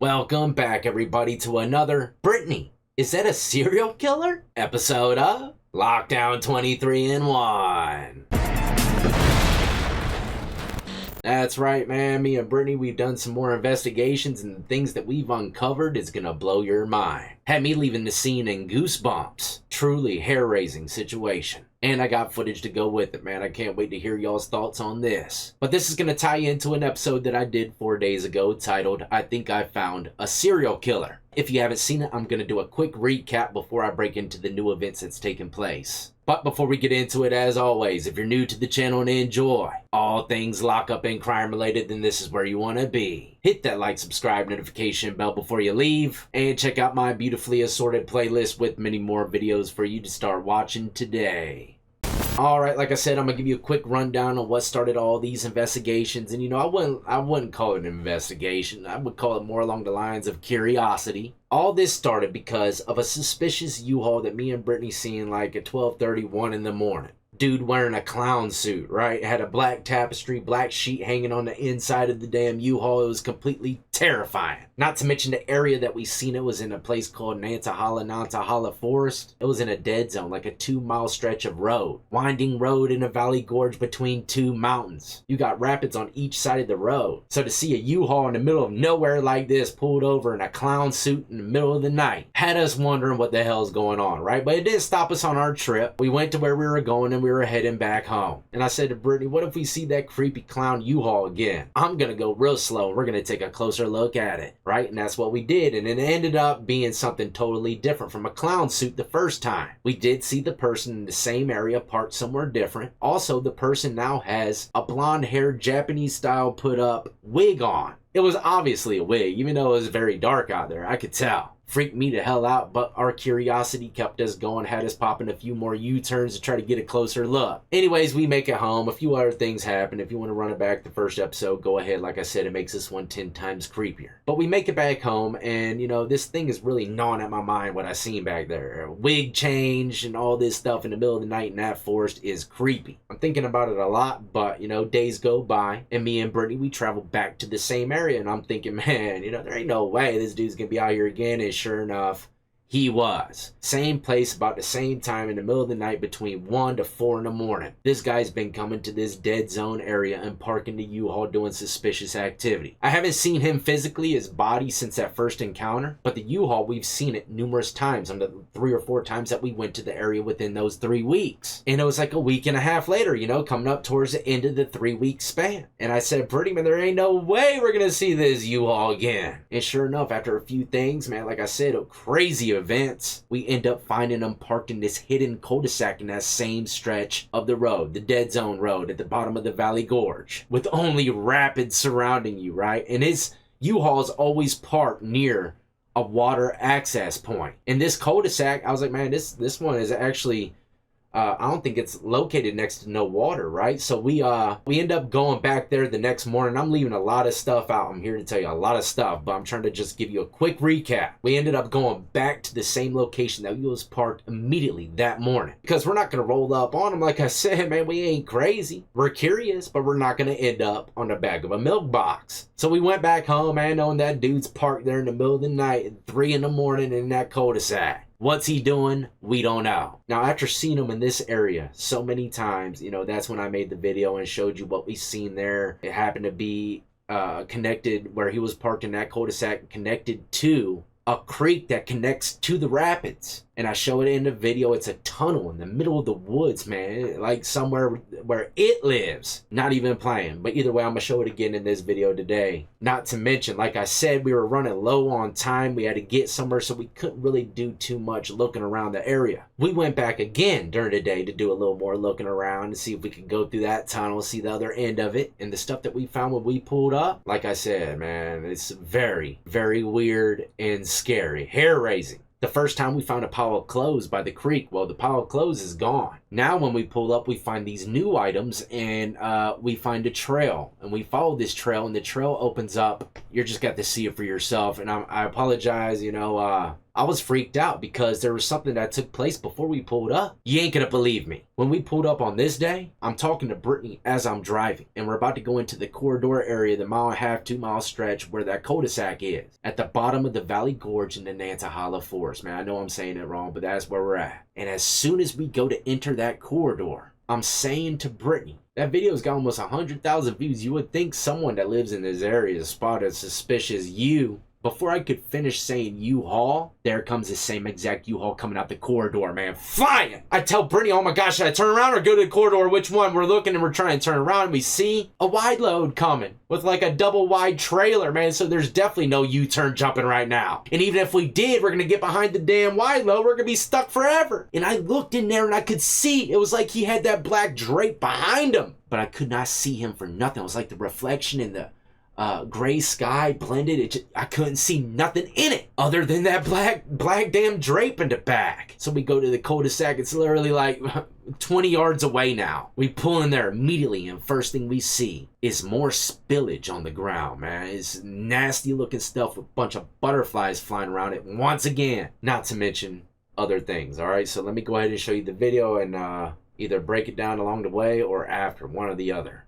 Welcome back, everybody, to another Brittany, is that a serial killer? Episode of Lockdown 23 in 1. That's right, man. Me and Brittany, we've done some more investigations, and the things that we've uncovered is gonna blow your mind. Had me leaving the scene in goosebumps. Truly hair-raising situation. And I got footage to go with it, man. I can't wait to hear y'all's thoughts on this. But this is going to tie into an episode that I did 4 days ago titled, I Think I Found a Serial Killer. If you haven't seen it, I'm going to do a quick recap before I break into the new events that's taken place. But before we get into it, as always, if you're new to the channel and enjoy all things lockup and crime related, then this is where you want to be. Hit that like, subscribe, notification bell before you leave, and check out my beautifully assorted playlist with many more videos for you to start watching today. Alright, like I said, I'm going to give you a quick rundown on what started all these investigations. And I wouldn't call it an investigation. I would call it more along the lines of curiosity. All this started because of a suspicious U-Haul that me and Brittany seen like at 12:31 in the morning. Dude wearing a clown suit, right? Had a black tapestry, black sheet hanging on the inside of the damn U-Haul. It was completely terrifying. Not to mention the area that we seen it was in a place called Nantahala Forest. It was in a dead zone, like a 2-mile stretch of road. Winding road in a valley gorge between two mountains. You got rapids on each side of the road. So to see a U-Haul in the middle of nowhere like this pulled over in a clown suit in the middle of the night had us wondering what the hell's going on, right? But it didn't stop us on our trip. We went to where we were going and we were heading back home. And I said to Brittany, what if we see that creepy clown U-Haul again? I'm gonna go real slow and we're gonna take a closer look at it, right? And that's what we did, and it ended up being something totally different from a clown suit the first time. We did see the person in the same area parked somewhere different. Also, the person now has a blonde-haired Japanese style put up wig on. It was obviously a wig, even though it was very dark out there, I could tell. Freaked me the hell out, but our curiosity kept us going, had us popping a few more U-turns to try to get a closer look. Anyways, we make it home. A few other things happen. If you want to run it back the first episode, go ahead. Like I said, it makes this one 10 times creepier. But we make it back home, and this thing is really gnawing at my mind what I seen back there. A wig change and all this stuff in the middle of the night in that forest is creepy. I'm thinking about it a lot, but days go by, and me and Brittany, we travel back to the same area, and I'm thinking, man, there ain't no way this dude's gonna be out here again. And sure enough, he was. Same place about the same time in the middle of the night between 1 to 4 in the morning. This guy's been coming to this dead zone area and parking the U-Haul doing suspicious activity. I haven't seen him physically, his body, since that first encounter, but the U-Haul, we've seen it numerous times on the 3 or 4 times that we went to the area within those 3 weeks. And it was like a week and a half later, coming up towards the end of the 3-week span. And I said, Pretty man, there ain't no way we're gonna see this U-Haul again. And sure enough, after a few things, man, like I said, a crazy events, we end up finding them parked in this hidden cul-de-sac in that same stretch of the road, the dead zone road at the bottom of the Valley Gorge, with only rapids surrounding you, right? And his U-Haul's always parked near a water access point. In this cul-de-sac, I was like, man, this one is actually I don't think it's located next to no water, right? So we end up going back there the next morning. I'm leaving a lot of stuff out. I'm here to tell you a lot of stuff, but I'm trying to just give you a quick recap. We ended up going back to the same location that we was parked immediately that morning, because we're not going to roll up on them. Like I said, man, we ain't crazy. We're curious, but we're not going to end up on the back of a milk box. So we went back home, man, knowing that dude's parked there in the middle of the night at 3 in the morning in that cul-de-sac. What's he doing? We don't know. Now, after seeing him in this area so many times, that's when I made the video and showed you what we seen there. It happened to be connected, where he was parked in that cul-de-sac, connected to a creek that connects to the rapids. And I show it in the video. It's a tunnel in the middle of the woods, man. Like somewhere where it lives. Not even playing. But either way, I'm going to show it again in this video today. Not to mention, like I said, we were running low on time. We had to get somewhere, so we couldn't really do too much looking around the area. We went back again during the day to do a little more looking around and see if we could go through that tunnel, see the other end of it. And the stuff that we found when we pulled up, like I said, man, it's very, very weird and scary. Hair-raising. The first time we found a pile of clothes by the creek. Well, the pile of clothes is gone. Now when we pull up, we find these new items, and we find a trail. And we follow this trail, and the trail opens up. You're just got to see it for yourself. And I apologize, I was freaked out because there was something that took place before we pulled up. You ain't gonna believe me. When we pulled up on this day, I'm talking to Brittany as I'm driving, and we're about to go into the corridor area, the 1.5 2 mile stretch where that cul-de-sac is, at the bottom of the Valley Gorge in the Nantahala Forest. Man, I know I'm saying it wrong, but that's where we're at. And as soon as we go to enter that corridor, I'm saying to Brittany, that video's got almost 100,000 views. You would think someone that lives in this area spotted suspicious U. Before I could finish saying U-Haul, there comes the same exact U-Haul coming out the corridor, man, flying. I tell Brittany, oh my gosh, should I turn around or go to the corridor? Which one? We're looking and we're trying to turn around and we see a wide load coming with like a double wide trailer, man. So there's definitely no U-turn jumping right now. And even if we did, we're gonna get behind the damn wide load. We're gonna be stuck forever. And I looked in there and I could see, it was like he had that black drape behind him, but I could not see him for nothing. It was like the reflection in the gray sky blended. I couldn't see nothing in it other than that black damn drape in the back. So we go to the cul-de-sac. It's literally like 20 yards away now. We pull in there immediately, and first thing we see is more spillage on the ground, man. It's nasty looking stuff with a bunch of butterflies flying around it once again, not to mention other things. All right, so let me go ahead and show you the video and either break it down along the way or after, one or the other.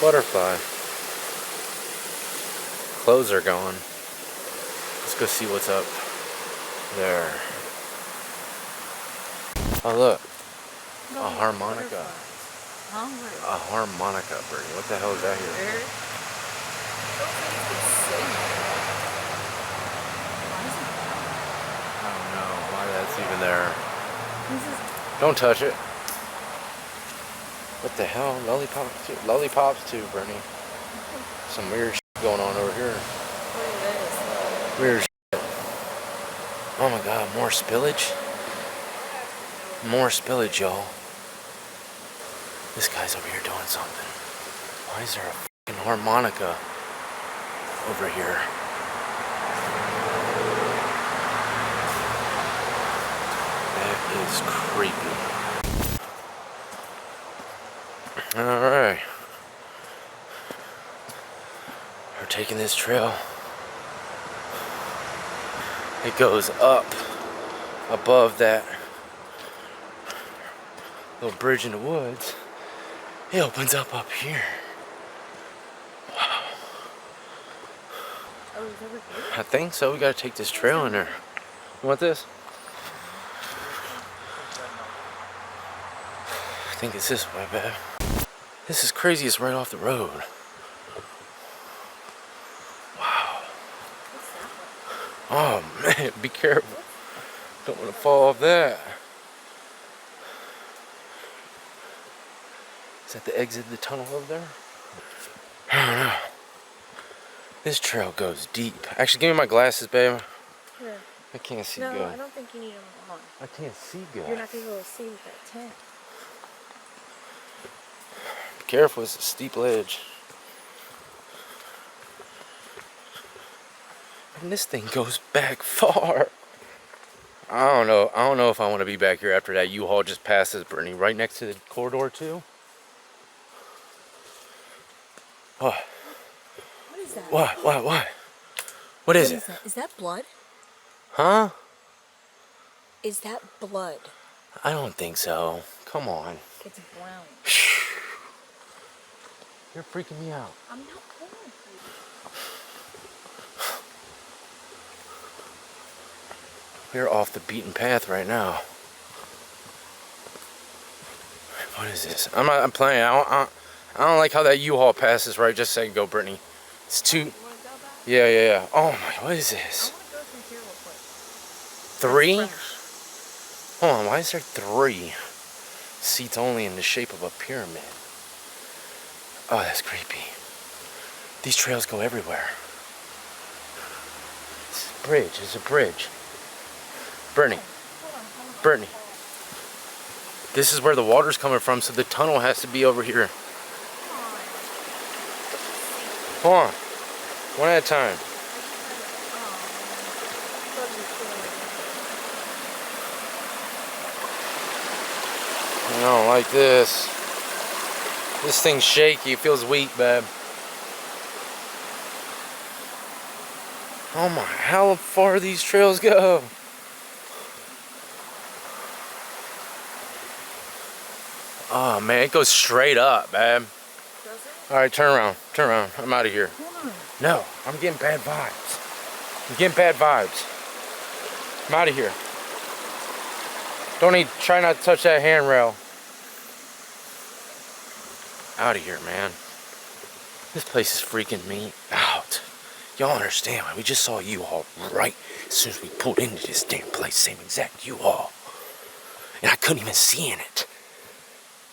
Butterfly. Clothes are gone. Let's go see what's up there. Oh look, a harmonica. A harmonica, Bernie. What the hell is that here? I don't know why that's even there. Don't touch it. What the hell? Lollipops too? Lollipops too, Bernie. Some weird shit going on over here. Weird shit. Oh my god, more spillage? More spillage, y'all. This guy's over here doing something. Why is there a fucking harmonica over here? That is creepy. Alright. We're taking this trail. It goes up above that little bridge in the woods. It opens up here. Wow. Oh, is over here? I think so. We gotta take this trail in there. You want this? I think it's this way, babe. This is crazy. It's right off the road. Wow. Oh man, be careful. Don't want to fall off that. Is that the exit of the tunnel over there? I don't know. This trail goes deep. Actually, give me my glasses, babe. Here. I can't see good. good. No, I don't think you need them on. I can't see good. You're not going to be able to see with that tent. Be careful, it's a steep ledge. And this thing goes back far. I don't know. I don't know if I want to be back here after that U-Haul just passes, Brittany. Right next to the corridor, too. What? What is that? What? What is it? That? Is that blood? Huh? Is that blood? I don't think so. Come on. It's brown. You're freaking me out. I'm not going for you. We're off the beaten path right now. What is this? I'm playing. I don't like how that U-Haul passes right just a second ago, Brittany. It's too... You want to go back? Yeah. Oh my, what is this? I want to go through here real quick. 3? Hold on, why is there 3 seats only in the shape of a pyramid? Oh, that's creepy. These trails go everywhere. It's a bridge. It's a bridge. Brittany. Brittany. This is where the water's coming from, so the tunnel has to be over here. Hold on. One at a time. I don't like this. This thing's shaky. It feels weak, babe. Oh my, how far these trails go? Oh man, it goes straight up, babe. Does it? Alright, turn around. Turn around. I'm out of here. Hold on. No, I'm getting bad vibes. I'm getting bad vibes. I'm out of here. Don't need, try not to touch that handrail. Out of here, man. This place is freaking me out. Y'all understand, man? We just saw a U-Haul right as soon as we pulled into this damn place. Same exact U-Haul. And I couldn't even see in it.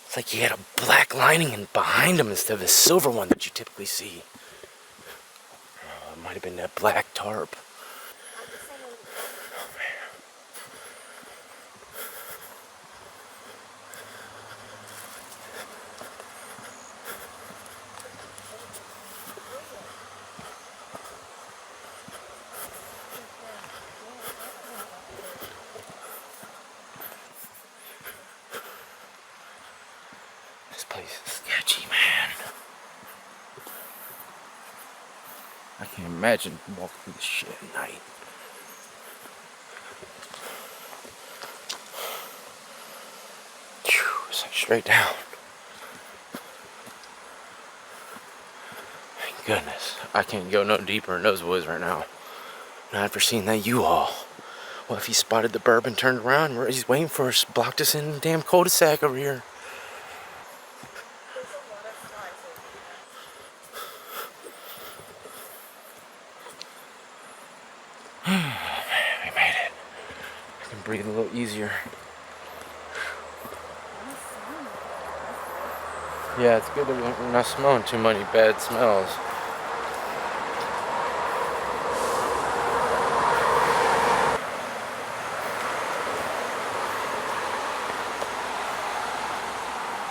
It's like he had a black lining in behind him instead of the silver one that you typically see. It might have been that black tarp. This place is sketchy, man. I can't imagine walking through this shit at night. Phew, it's like straight down. Thank goodness. I can't go no deeper in those woods right now. Not after seeing that U-Haul. What if he spotted the burb and turned around? He's waiting for us, blocked us in the damn cul-de-sac over here. We made it. I can breathe a little easier. Yeah, it's good that we're not smelling too many bad smells.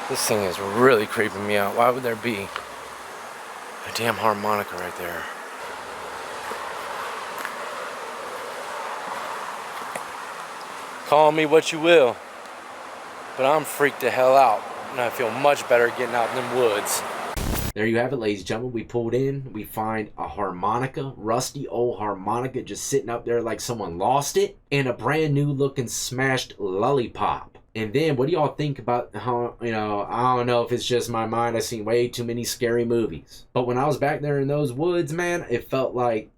This thing is really creeping me out. Why would there be a damn harmonica right there? Call me what you will, but I'm freaked the hell out, and I feel much better getting out in them woods. There you have it, ladies and gentlemen. We pulled in. We find a harmonica, rusty old harmonica, just sitting up there like someone lost it, and a brand new looking smashed lollipop. And then, what do y'all think about how, I don't know if it's just my mind. I've seen way too many scary movies. But when I was back there in those woods, man, it felt like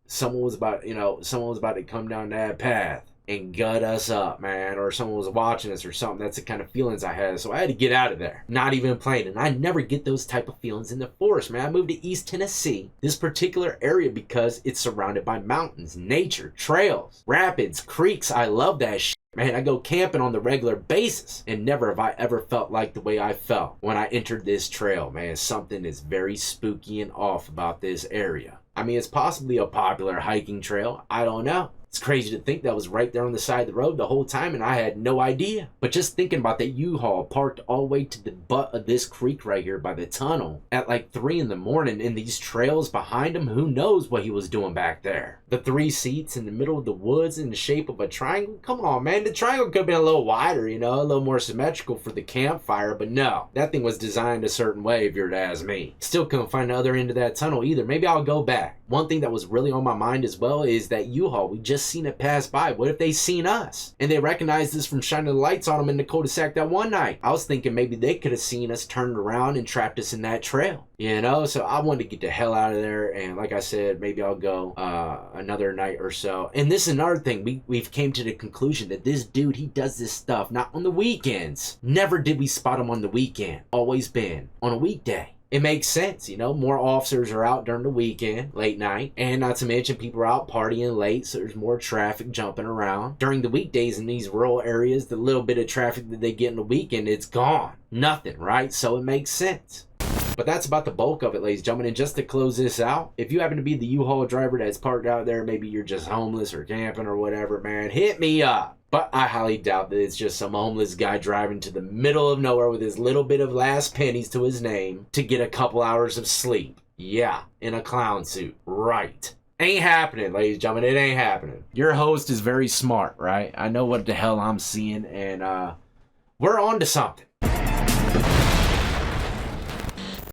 someone was about to come down that path and gut us up, man, or someone was watching us or something. That's the kind of feelings I had. So I had to get out of there. Not even playing. And I never get those type of feelings in the forest, man. I moved to East Tennessee, this particular area, because it's surrounded by mountains, nature, trails, rapids, creeks. I love that shit. Man, I go camping on the regular basis, and never have I ever felt like the way I felt when I entered this trail, man. Something is very spooky and off about this area. I mean, it's possibly a popular hiking trail. I don't know. It's crazy to think that was right there on the side of the road the whole time, and I had no idea. But just thinking about that U-Haul parked all the way to the butt of this creek right here by the tunnel at like 3 in the morning, and these trails behind him, who knows what he was doing back there. The 3 seats in the middle of the woods in the shape of a triangle. Come on, man. The triangle could have been a little wider, a little more symmetrical for the campfire, but no. That thing was designed a certain way, if you're to ask me. Still couldn't find the other end of that tunnel either. Maybe I'll go back. One thing that was really on my mind as well is that U-Haul. We just seen it pass by. What if they seen us and they recognized us from shining the lights on them in the cul-de-sac that one night? I was thinking maybe they could have seen us, turned around, and trapped us in that trail. So I wanted to get the hell out of there, and like I said, maybe I'll go another night or so. And this is another thing. We've came to the conclusion that this dude, he does this stuff not on the weekends. Never did we spot him on the weekend. Always been on a weekday. it makes sense, you know, more officers are out during the weekend, late night, and not to mention people are out partying late, so there's more traffic jumping around. During the weekdays in these rural areas, the little bit of traffic that they get in the weekend, it's gone. Nothing, right? So it makes sense. But that's about the bulk of it, ladies and gentlemen. And just to close this out, if you happen to be the U-Haul driver that's parked out there, maybe you're just homeless or camping or whatever, man, hit me up. But I highly doubt that it's just some homeless guy driving to the middle of nowhere with his little bit of last pennies to his name to get a couple hours of sleep. Yeah, in a clown suit. Right. Ain't happening, ladies and gentlemen. It ain't happening. Your host is very smart, right? I know what the hell I'm seeing, and we're on to something.